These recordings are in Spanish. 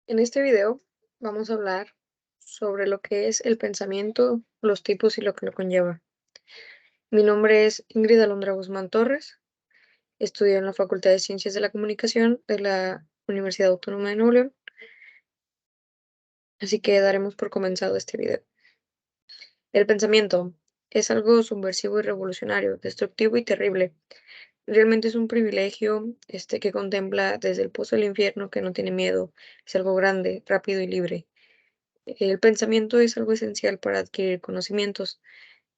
En este video vamos a hablar sobre lo que es el pensamiento, los tipos y lo que lo conlleva. Mi nombre es Ingrid Alondra Guzmán Torres, estudio en la Facultad de Ciencias de la Comunicación de la Universidad Autónoma de Nuevo León, así que daremos por comenzado este video. El pensamiento es algo subversivo y revolucionario, destructivo y terrible. Realmente es un privilegio que contempla desde el pozo del infierno que no tiene miedo, es algo grande, rápido y libre. El pensamiento es algo esencial para adquirir conocimientos.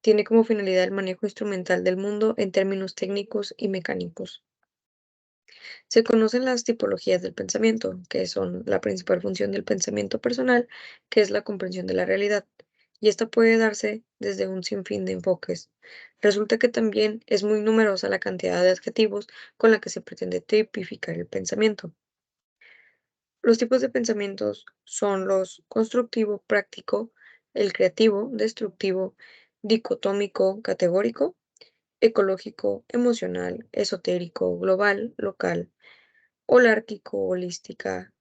Tiene como finalidad el manejo instrumental del mundo en términos técnicos y mecánicos. Se conocen las tipologías del pensamiento, que son la principal función del pensamiento personal, que es la comprensión de la realidad, y esta puede darse desde un sinfín de enfoques. Resulta que también es muy numerosa la cantidad de adjetivos con la que se pretende tipificar el pensamiento. Los tipos de pensamientos son los constructivo, práctico, el creativo, destructivo, dicotómico, categórico, ecológico, emocional, esotérico, global, local, holárquico, holística,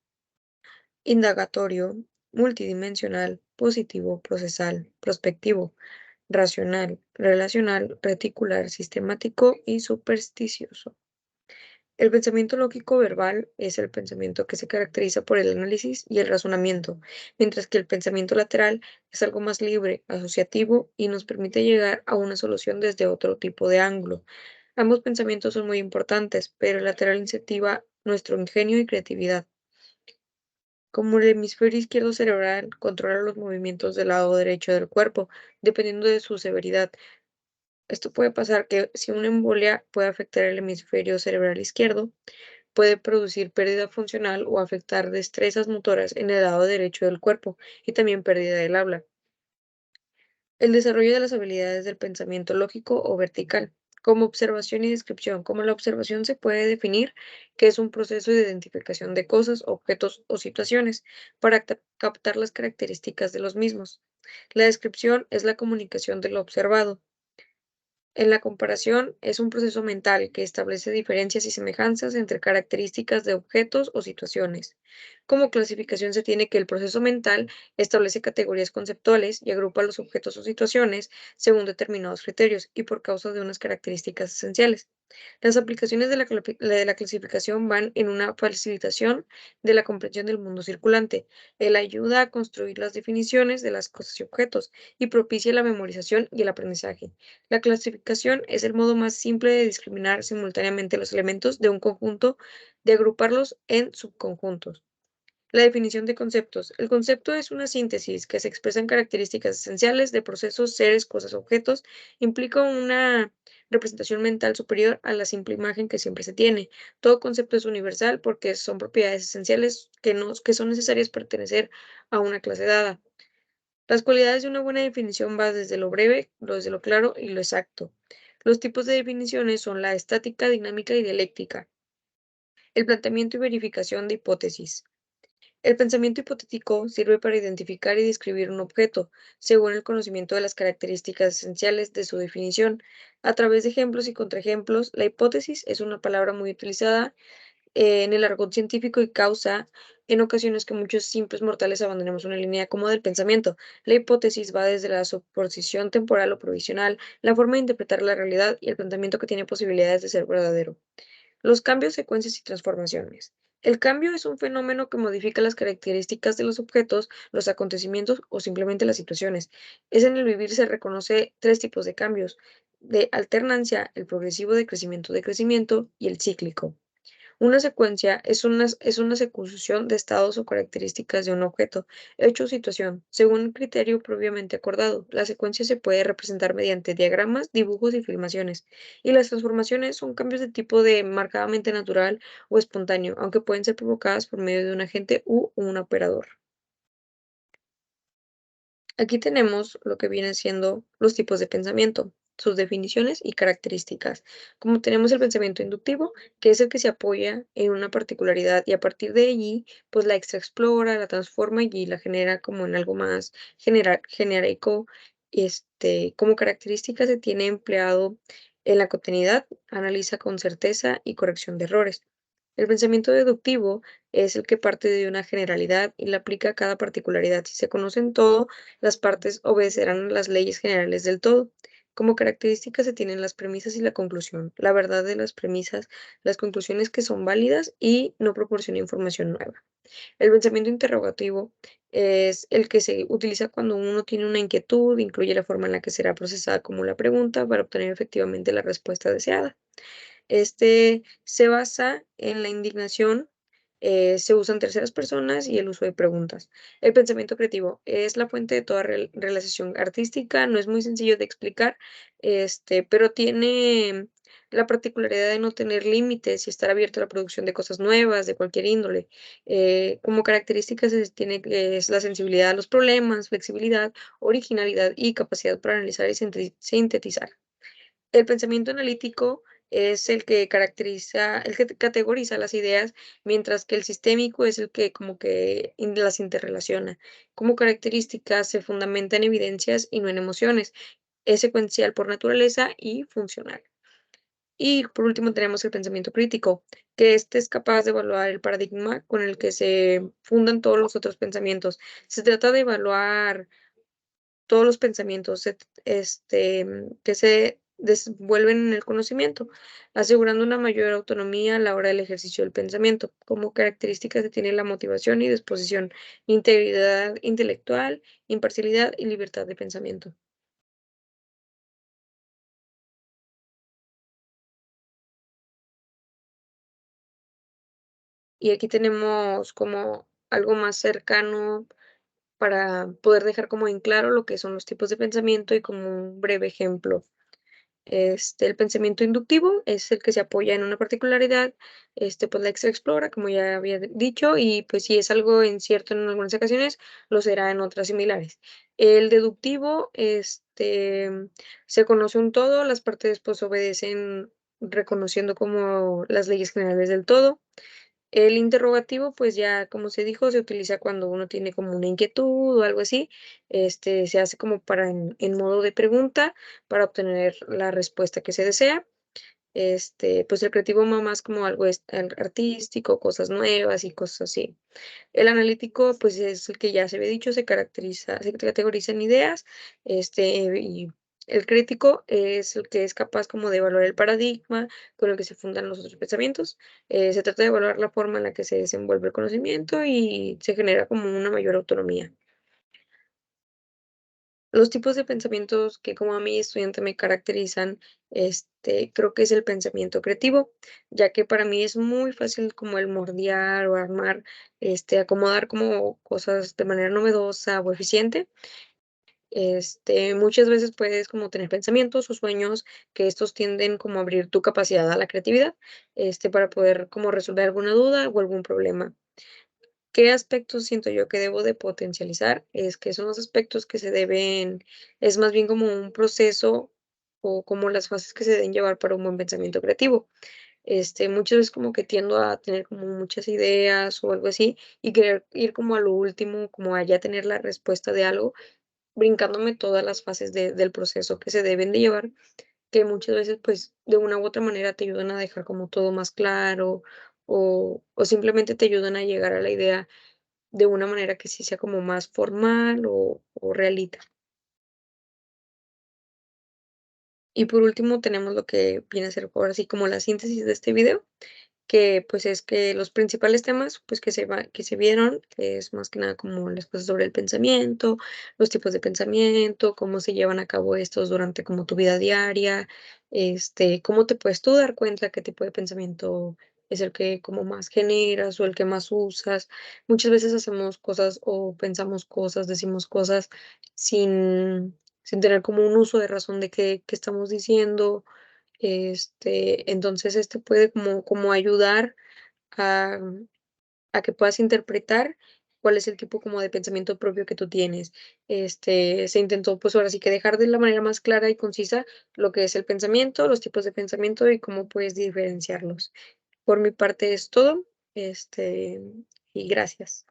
indagatorio, multidimensional, positivo, procesal, prospectivo, racional, relacional, reticular, sistemático y supersticioso. El pensamiento lógico verbal es el pensamiento que se caracteriza por el análisis y el razonamiento, mientras que el pensamiento lateral es algo más libre, asociativo y nos permite llegar a una solución desde otro tipo de ángulo. Ambos pensamientos son muy importantes, pero el lateral incentiva nuestro ingenio y creatividad. Como el hemisferio izquierdo cerebral controla los movimientos del lado derecho del cuerpo, dependiendo de su severidad. Esto puede pasar que si una embolia puede afectar el hemisferio cerebral izquierdo, puede producir pérdida funcional o afectar destrezas motoras en el lado derecho del cuerpo y también pérdida del habla. El desarrollo de las habilidades del pensamiento lógico o vertical. Como observación y descripción. Como la observación se puede definir que es un proceso de identificación de cosas, objetos o situaciones para captar las características de los mismos. La descripción es la comunicación de lo observado. En la comparación, es un proceso mental que establece diferencias y semejanzas entre características de objetos o situaciones. Como clasificación se tiene que el proceso mental establece categorías conceptuales y agrupa los objetos o situaciones según determinados criterios y por causa de unas características esenciales. Las aplicaciones de la clasificación van en una facilitación de la comprensión del mundo circulante. Él ayuda a construir las definiciones de las cosas y objetos y propicia la memorización y el aprendizaje. La clasificación es el modo más simple de discriminar simultáneamente los elementos de un conjunto, de agruparlos en subconjuntos. La definición de conceptos. El concepto es una síntesis que se expresa en características esenciales de procesos, seres, cosas, objetos. Implica una representación mental superior a la simple imagen que siempre se tiene. Todo concepto es universal porque son propiedades esenciales que son necesarias para pertenecer a una clase dada. Las cualidades de una buena definición van desde lo breve, desde lo claro y lo exacto. Los tipos de definiciones son la estática, dinámica y dialéctica. El planteamiento y verificación de hipótesis. El pensamiento hipotético sirve para identificar y describir un objeto, según el conocimiento de las características esenciales de su definición. A través de ejemplos y contraejemplos, la hipótesis es una palabra muy utilizada en el argot científico y causa en ocasiones que muchos simples mortales abandonemos una línea cómoda del pensamiento. La hipótesis va desde la suposición temporal o provisional, la forma de interpretar la realidad y el planteamiento que tiene posibilidades de ser verdadero. Los cambios, secuencias y transformaciones. El cambio es un fenómeno que modifica las características de los objetos, los acontecimientos o simplemente las situaciones. Es en el vivir se reconoce tres tipos de cambios: de alternancia, el progresivo de crecimiento y el cíclico. Una secuencia es una secución de estados o características de un objeto, hecho o situación, según un criterio previamente acordado. La secuencia se puede representar mediante diagramas, dibujos y filmaciones, y las transformaciones son cambios de tipo de marcadamente natural o espontáneo, aunque pueden ser provocadas por medio de un agente u un operador. Aquí tenemos lo que vienen siendo los tipos de pensamiento, sus definiciones y características. Como tenemos el pensamiento inductivo, que es el que se apoya en una particularidad y a partir de allí, pues la explora, la transforma y la genera como en algo más general, genérico. Como característica se tiene empleado en la cotidianidad, analiza con certeza y corrección de errores. El pensamiento deductivo es el que parte de una generalidad y la aplica a cada particularidad. Si se conocen todo, las partes obedecerán a las leyes generales del todo. Como características se tienen las premisas y la conclusión. La verdad de las premisas, las conclusiones que son válidas y no proporciona información nueva. El pensamiento interrogativo es el que se utiliza cuando uno tiene una inquietud, incluye la forma en la que será procesada como la pregunta para obtener efectivamente la respuesta deseada. Este se basa en la indignación, se usan terceras personas y el uso de preguntas. El pensamiento creativo es la fuente de toda realización artística, no es muy sencillo de explicar, pero tiene la particularidad de no tener límites y estar abierto a la producción de cosas nuevas, de cualquier índole. Como características tiene que es la sensibilidad a los problemas, flexibilidad, originalidad y capacidad para analizar y sintetizar. El pensamiento analítico es el que categoriza las ideas, mientras que el sistémico es el que como que las interrelaciona. Como características se fundamenta en evidencias y no en emociones. Es secuencial por naturaleza y funcional. Y por último tenemos el pensamiento crítico, que este es capaz de evaluar el paradigma con el que se fundan todos los otros pensamientos. Se trata de evaluar todos los pensamientos que se desenvuelven en el conocimiento, asegurando una mayor autonomía a la hora del ejercicio del pensamiento. Como características se tiene la motivación y disposición, integridad intelectual, imparcialidad y libertad de pensamiento. Y aquí tenemos como algo más cercano para poder dejar como en claro lo que son los tipos de pensamiento y como un breve ejemplo. El pensamiento inductivo es el que se apoya en una particularidad, pues la explora, como ya había dicho, y pues si es algo incierto en algunas ocasiones, lo será en otras similares. El deductivo, se conoce un todo, las partes pues obedecen reconociendo como las leyes generales del todo. El interrogativo, pues ya, como se dijo, se utiliza cuando uno tiene como una inquietud o algo así. Se hace como para en modo de pregunta para obtener la respuesta que se desea. Pues el creativo va más como algo artístico, cosas nuevas y cosas así. El analítico, pues, es el que ya se había dicho, se categoriza en ideas, y el crítico es el que es capaz como de evaluar el paradigma con el que se fundan los otros pensamientos. Se trata de evaluar la forma en la que se desenvuelve el conocimiento y se genera como una mayor autonomía. Los tipos de pensamientos que como a mí estudiante me caracterizan, creo que es el pensamiento creativo, ya que para mí es muy fácil como el moldear o armar, acomodar como cosas de manera novedosa o eficiente. Muchas veces puedes como tener pensamientos o sueños que estos tienden como a abrir tu capacidad a la creatividad, para poder como resolver alguna duda o algún problema. ¿Qué aspectos siento yo que debo de potencializar? Es que son los aspectos que se deben, es más bien como un proceso o como las fases que se deben llevar para un buen pensamiento creativo. Muchas veces como que tiendo a tener como muchas ideas o algo así y querer ir como a lo último, como a ya tener la respuesta de algo, brincándome todas las fases del proceso que se deben de llevar, que muchas veces pues de una u otra manera te ayudan a dejar como todo más claro o simplemente te ayudan a llegar a la idea de una manera que sí sea como más formal o realita. Y por último, tenemos lo que viene a ser ahora sí como la síntesis de este video, que pues es que los principales temas pues que se vieron, que es más que nada como las cosas sobre el pensamiento, los tipos de pensamiento, cómo se llevan a cabo estos durante como tu vida diaria, cómo te puedes tú dar cuenta qué tipo de pensamiento es el que como más generas o el que más usas. Muchas veces hacemos cosas o pensamos cosas, decimos cosas sin tener como un uso de razón de qué estamos diciendo. Entonces, puede como ayudar a a que puedas interpretar cuál es el tipo como de pensamiento propio que tú tienes. Se intentó, pues, ahora sí que dejar de la manera más clara y concisa lo que es el pensamiento, los tipos de pensamiento y cómo puedes diferenciarlos. Por mi parte es todo, este, y gracias.